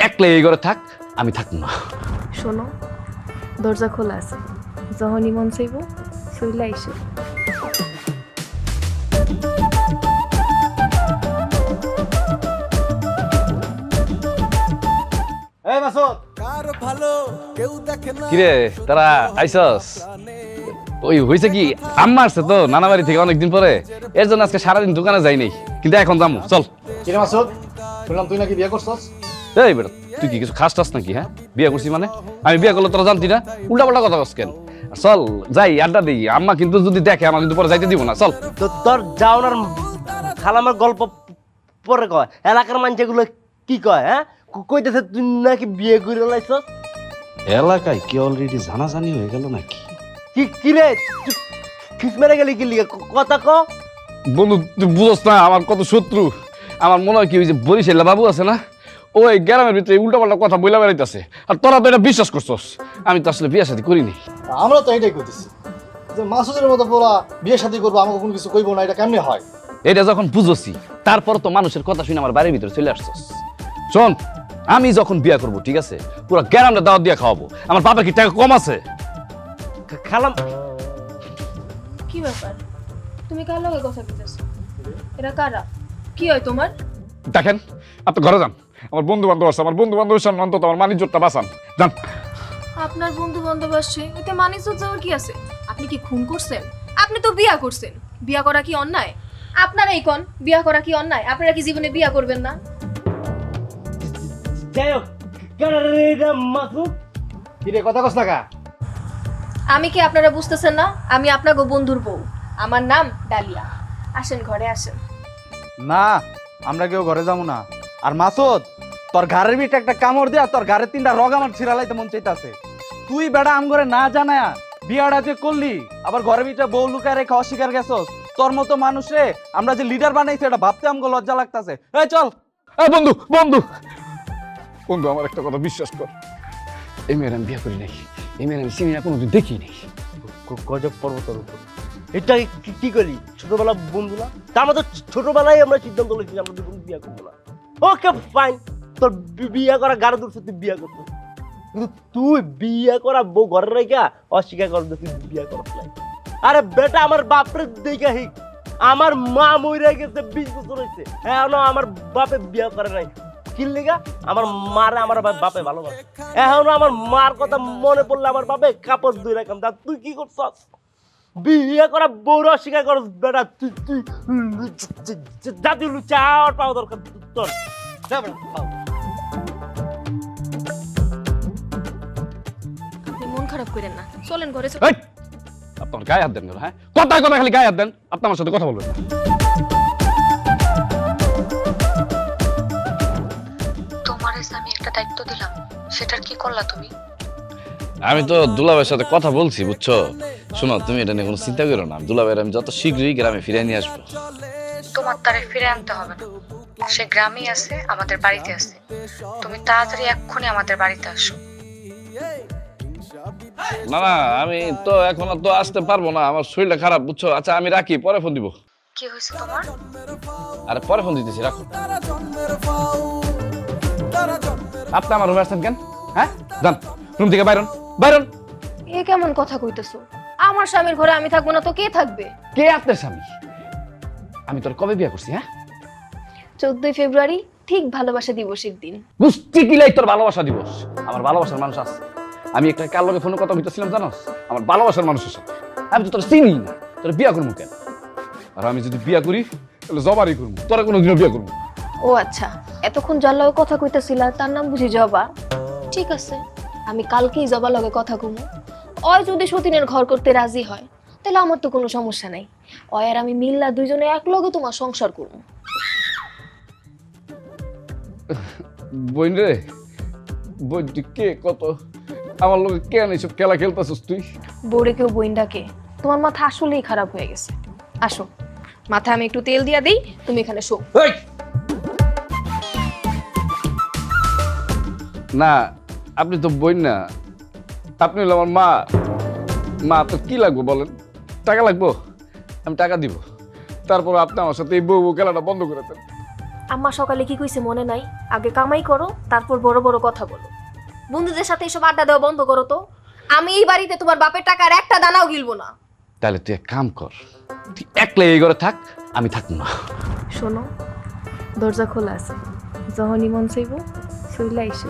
একলা এই ঘরে থাক, আমি থাকবো না। শোনো, দরজা খোলা আছে, যখনই মন চাইব চলে আইসো। এই মাসুদ, কিরে তারা আইসস? ওই হয়েছে কি, আম্মা আসছে তো নানা বাড়ি থেকে অনেকদিন পরে, এর জন্য আজকে সারাদিন দোকানে যাই নাই, কিন্তু এখন যাবো। চল। কিরে মাসুদ, শুনলাম তুই নাকি বিয়ে করছস? এই বেটা, তুই কি কিছু খাস টাস নাকি? হ্যাঁ, বিয়ে করছি মানে? আমি বিয়ে করলে তোরা জানতি না? উল্টা পাল্টা কথা বলছ কেন? চল যাই, আড্ডা দিই। আম্মা কিন্তু যদি দেখে, আমার কিন্তু পরে যাইতে দিব না। চল। তোর যাওনার খালামার গল্প পরে কয়, এলাকার মানুষগুলো কি কয়? হ্যাঁ, কইতেছে তুই নাকি বিয়ে করে লাইছস। এলাকায় কি অলরেডি জানাজানি হয়ে গেল নাকি? কি রে, খিস মেরে গেলি কি লিগে? কথা ক বন্ধু, তুই বুঝস না আমার কত শত্রু। আমার মনে হয় কি, ওই যে বরিশাল বাবু আছে না, ওই গ্রামের ভিতরে উল্টা পাল্টা কথা বইলা বেড়াইতেছে, আর তোরা তো এটা বিশ্বাস করছস। আমি তো আসলে বিয়ে শাদী করিনি। আমরা তো এটাই কইতেছি যে মাসুদের মতো বলা বিয়ে শাদী করবো, আমাকে কোনো কিছু কইবো না, এটা কেমনে হয়? এটা যখন বুঝছি, তারপর তো মানুষের কথা শুনে আমার বাড়ির ভিতরে চলে আসছস। শোন, আমি যখন বিয়ে করবো, ঠিক আছে, পুরো গ্রামটা দাওয়াত দিয়ে খাওয়াবো। আমার বাবা কি টাকা কম আছে? খালাম। কি ব্যাপার, তুমি কার লগে কথা কইতেছো? এরা কারা? কি হয় তোমার? দেখেন, আপনি ঘরে যান। আমার বন্ধু বান্ধব আছে, আমার বন্ধু বান্ধবের সামনে অন্তত আমার মানিজ্যটা বাঁচান। যান। আপনার বন্ধু বান্ধব আসছে, এতে মানিজ্জত যাওয়ার কি আছে? আপনি কি খুন করছেন? আপনি তো বিয়া করছেন। বিয়া করা কি অন্যায়? আপনার এই কোন বিয়া করা কি অন্যায়? আপনারা কি জীবনে বিয়া করবেন না? যাই হোক, মাসুদ কিরে কথা কস না কা? আমি কি আপনারা বুঝতেছেন না? আমি আপনাকে বন্ধুর বউ, আমার নাম ডালিয়া। আসেন, ঘরে আসেন। না, আমরা কেউ ঘরে যাবো না। আর মাসুদ, তোর ঘরের ভিতরে একটা কামড় দিয়া তোর ঘরের 3টা রগ আমার ছিড়ালাইতে মন চাইতাছে। তুই বেটা আম করে না জানায়া বিয়াটা যে করলি, আবার ঘরের ভিতরে বউ লুকায় রেখে অস্বীকার গেছস। তোর মতো মানুষে আমরা যে লিডার বানাইছি, এটা ভাবতে আমগো লজ্জা লাগতাছে। এই চল। এই বন্ধু, বন্ধু, বন্ধু, আমার একটা কথা বিশ্বাস কর, এই মেয়ের আমি বিয়ে করি নাই। এই মেয়ের আমি চিনি না, কোনোদিন দেখি নাই। গজব পর্বতের উপর এটা কি করি? ছোটবেলা বন্ধুলা, তার মতো ছোটবেলায় আমরা সিদ্ধান্ত নিয়েছি আমরা দুজন বিয়ে করবো না। ওকে ফাইন, তোর বিয়ে করা গাড়ি দূর তুই বিয়ে করতো, কিন্তু তুই বিয়ে করা বউ ঘরে রেখা অস্বীকার কর তুই বিয়ে করছ নাই। আরে বেটা, আমার বাপরে দেখে হিক, আমার মা মরে গেছে 20 বছর হয়েছে, এখনো আমার বাপে বিয়ে করে নাই। কি লেগা? আমার মারে আমার বাপে ভালোবাসে। এখনো আমার মার কথা মনে পড়লে আমার বাপে কাপড় ধুই রাখাম। তুই কি করছস? বিয়ে করা বউরা অস্বীকার করস বেটা। তুই জাতি চাওয়ার পাওয়া দরকার তোর। আপনি মন খারাপ করেন না, চলেন ঘরে। আপনার গায়ে হাত দেন কেন? হ্যাঁ, কথা কথা খালি গায়ে হাত দেন। আপনি আমার সাথে কথা বলবেন না। তোমার আমি একটা দায়িত্ব দিলাম, সেটার কি করলা তুমি? আমি তো দুলাভাইয়ের সাথে কথা বলছি, বুঝছো? শোনো, তুমি এটা নিয়ে কোনো চিন্তা করো না। দুলাভাইয়ের আমি যত শীঘ্রই গ্রামে ফিরে নিয়ে আসবো। তোমার তারে ফিরে আনতে হবে না, সে গ্রামেই আছে, আমাদের বাড়িতে আছে। তুমি তাড়াতাড়ি এক্ষুনি আমাদের বাড়িতে আসো। না না, আমি তো এখন তো আসতে পারবো না, আমার শরীরটা খারাপ, বুঝছো? আচ্ছা আমি রাখি, পরে ফোন দিব। কি হয়েছে তোমার? আরে পরে ফোন দিতেছি, রাখো। আপনি আমার রুমে আসছেন কেন? হ্যাঁ, যান রুম থেকে বাইরন, বাইরন। এ কেমন কথা কইতেছো? আমার স্বামীর ঘরে আমি থাকবো না তো কে থাকবে? কে আপনার স্বামী? আমি তোর কবে বিয়ে করছি? হ্যাঁ, 14 ফেব্রুয়ারি, ঠিক ভালোবাসা দিবসের দিন। বুঝছি কিলাই তোর ভালোবাসা দিবস। আমার ভালোবাসার মানুষ আছে। আমি একটা কার লগে ফোনে কথা বলতেছিলাম জানোস? আমার ভালোবাসার মানুষের সাথে। আমি তো তোর চিনি না, তোর বিয়ে করবো কেন? আর আমি যদি বিয়ে করি তাহলে জবারই করবো, তোরা কোনোদিনও বিয়ে করবো। ও আচ্ছা, এতক্ষণ যার লগে কথা কইতাছিলা তার নাম বুঝি জবা? ঠিক আছে, আমি কালকেই জবা লগে কথা কমু। ওই যদি সতীনের ঘর করতে রাজি হয় তাহলে আমার তো কোনো সমস্যা নাই। ওই আর আমি মিল্লা দুইজনে এক লগে তোমার সংসার করবো। বোন রে, বোন তুই কে? কত আমার লোক কেন এইসব খেলা খেলতেছিস তুই? বউরে কেউ বইন্ডাকে? তোমার মাথা আসলেই খারাপ হয়ে গেছে। আসো, মাথায় আমি একটু তেল দিয়া দিই, তুমি এখানে শো। না, আপনি তো বোন না, আপনি হলো আমার মা। মা তো কি লাগবে বলেন? টাকা লাগবো? আমি টাকা দিব, তারপর আপনি আমার সাথে এই বউ খেলাটা বন্ধ করে দেন। আম্মা সকালে কি কইছে মনে নাই? আগে কামাই করো, তারপর বড় বড় কথা বলো। বন্ধুদের সাথে এসব আড্ডা দেওয়া বন্ধ করো তো। আমি এই বাড়িতে তোমার বাপের টাকার একটা দানাও গিলবো না। তাহলে তুই এক কাম কর, তুই একলা এই ঘরে থাক, আমি থাকবো না। শোনো, দরজা খোলা আছে, যখনই মন চাইবো চইলা এসো।